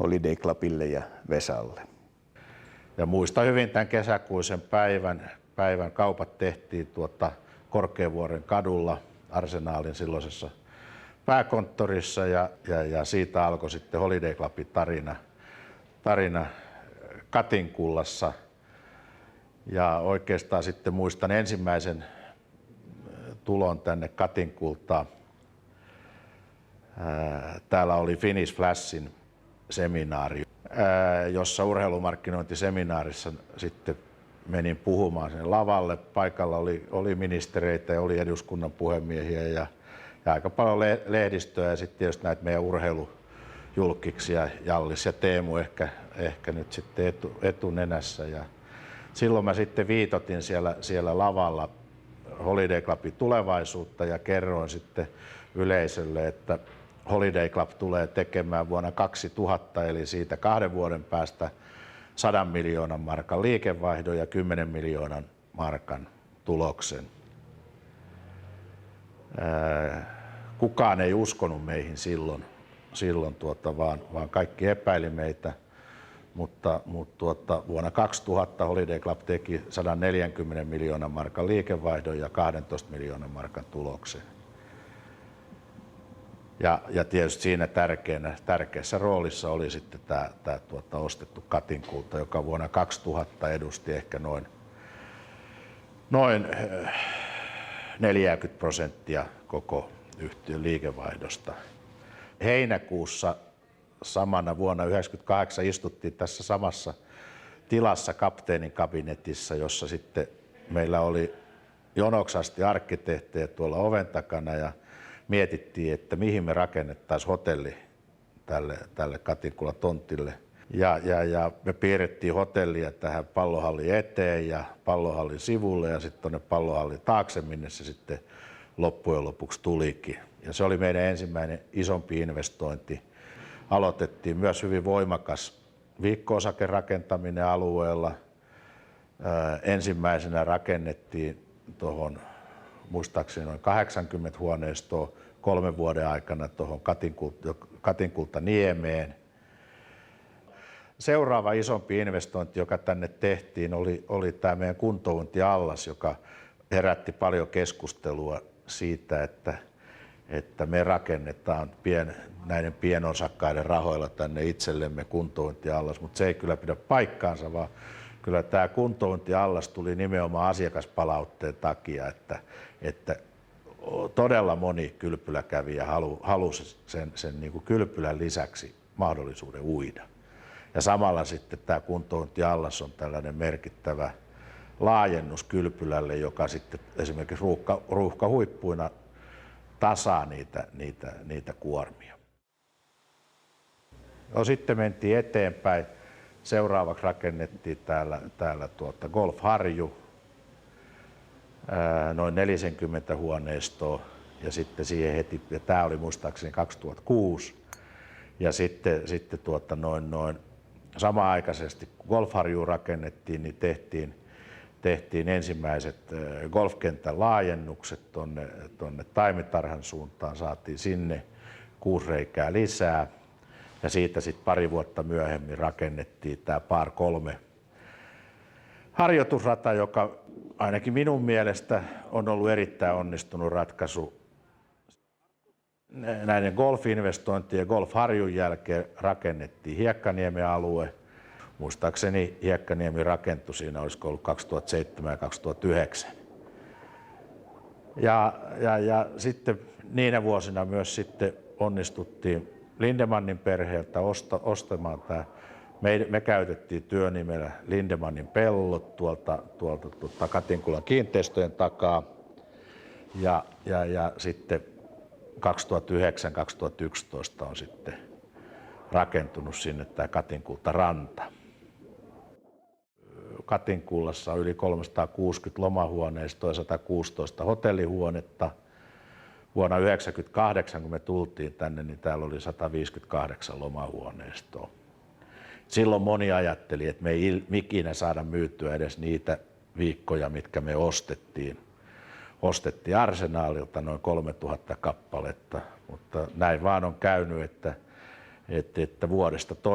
Holiday Clubille ja Vesalle. Ja muistan hyvin tämän kesäkuisen päivän. Kaupat tehtiin Korkeavuoren kadulla Arsenaalin silloisessa pääkonttorissa ja siitä alkoi sitten Holiday Clubin tarina Katinkullassa. Ja oikeastaan sitten muistan ensimmäisen tulon tänne Katinkultaan. Täällä oli Finnish Flashin seminaari, jossa urheilumarkkinointiseminaarissa sitten menin puhumaan sinne lavalle. Paikalla oli ministereitä ja oli eduskunnan puhemiehiä ja aika paljon lehdistöä ja sitten tietysti näitä meidän urheilujulkkiksia, Jallis ja Teemu ehkä nyt sitten etunenässä. Ja silloin mä sitten viitotin siellä lavalla Holiday Clubin tulevaisuutta ja kerroin sitten yleisölle, että Holiday Club tulee tekemään vuonna 2000, eli siitä 2 vuoden päästä 100 miljoonan markan liikevaihdon ja 10 miljoonan markan tuloksen. Kukaan ei uskonut meihin silloin vaan kaikki epäili meitä. Mutta vuonna 2000 Holiday Club teki 140 miljoonan markan liikevaihdon ja 12 miljoonan markan tuloksen. Ja tietysti siinä tärkeässä roolissa oli sitten tämä ostettu Katinkulta, joka vuonna 2000 edusti ehkä noin 40% koko yhtiön liikevaihdosta. Heinäkuussa samana vuonna 1998 istuttiin tässä samassa tilassa kapteenin kabinetissa, jossa sitten meillä oli jonoksasti arkkitehtejä tuolla oven takana ja mietittiin, että mihin me rakennettaisiin hotelli tälle Katinkulan tontille. Ja me piirrettiin hotellia tähän pallohallin eteen ja pallohallin sivulle ja sitten tuonne pallohallin taakse, minne se sitten loppujen lopuksi tulikin. Ja se oli meidän ensimmäinen isompi investointi. Aloitettiin myös hyvin voimakas viikko-osakerakentaminen alueella. Ensimmäisenä rakennettiin tuohon muistaakseni noin 80 huoneistoa 3 vuoden aikana tuohon Katinkultaniemeen. Seuraava isompi investointi, joka tänne tehtiin, oli tämä meidän kuntouintiallas, joka herätti paljon keskustelua siitä, että me rakennetaan näiden pienosakkaiden rahoilla tänne itsellemme kuntouintiallas, mutta se ei kyllä pidä paikkaansa, vaan kyllä tämä kuntouintiallas tuli nimenomaan asiakaspalautteen takia, että todella moni kylpyläkävijä halusi sen niin kuin kylpylän lisäksi mahdollisuuden uida. Ja samalla sitten tämä kuntouintiallas on tällainen merkittävä laajennus kylpylälle, joka sitten esimerkiksi ruuhkahuippuina tasaa niitä kuormia. No, sitten mentiin eteenpäin. Seuraavaksi rakennettiin täällä Golf Harju, noin 40 huoneistoa ja sitten siihen heti, ja tämä oli muistaakseni 2006, ja sitten samaaikaisesti kun Golf Harju rakennettiin, niin tehtiin ensimmäiset golfkentän laajennukset tuonne Taimitarhan suuntaan, saatiin sinne 6 reikää lisää. Ja siitä sitten pari vuotta myöhemmin rakennettiin tämä Par 3 harjoitusrata, joka ainakin minun mielestä on ollut erittäin onnistunut ratkaisu. Näiden golf-investointien ja golf-harjun jälkeen rakennettiin Hiekkaniemen alue. Muistaakseni Hiekkaniemi rakentui siinä, olisiko ollut 2007 ja 2009. Ja sitten niinä vuosina myös sitten onnistuttiin Lindemannin perheeltä ostamaan tämä. Me käytettiin työnimellä Lindemannin pellot tuolta Katinkulan kiinteistöjen takaa. Ja sitten 2009-2011 on sitten rakentunut sinne tämä Katinkulta-ranta. Katinkullassa on yli 360 lomahuoneistoa ja 116 hotellihuonetta. Vuonna 1998, kun me tultiin tänne, niin täällä oli 158 lomahuoneistoa. Silloin moni ajatteli, että me ei ikinä saada myytyä edes niitä viikkoja, mitkä me ostettiin. Ostettiin Arsenaalilta noin 3000 kappaletta, mutta näin vaan on käynyt, että vuodesta toiseen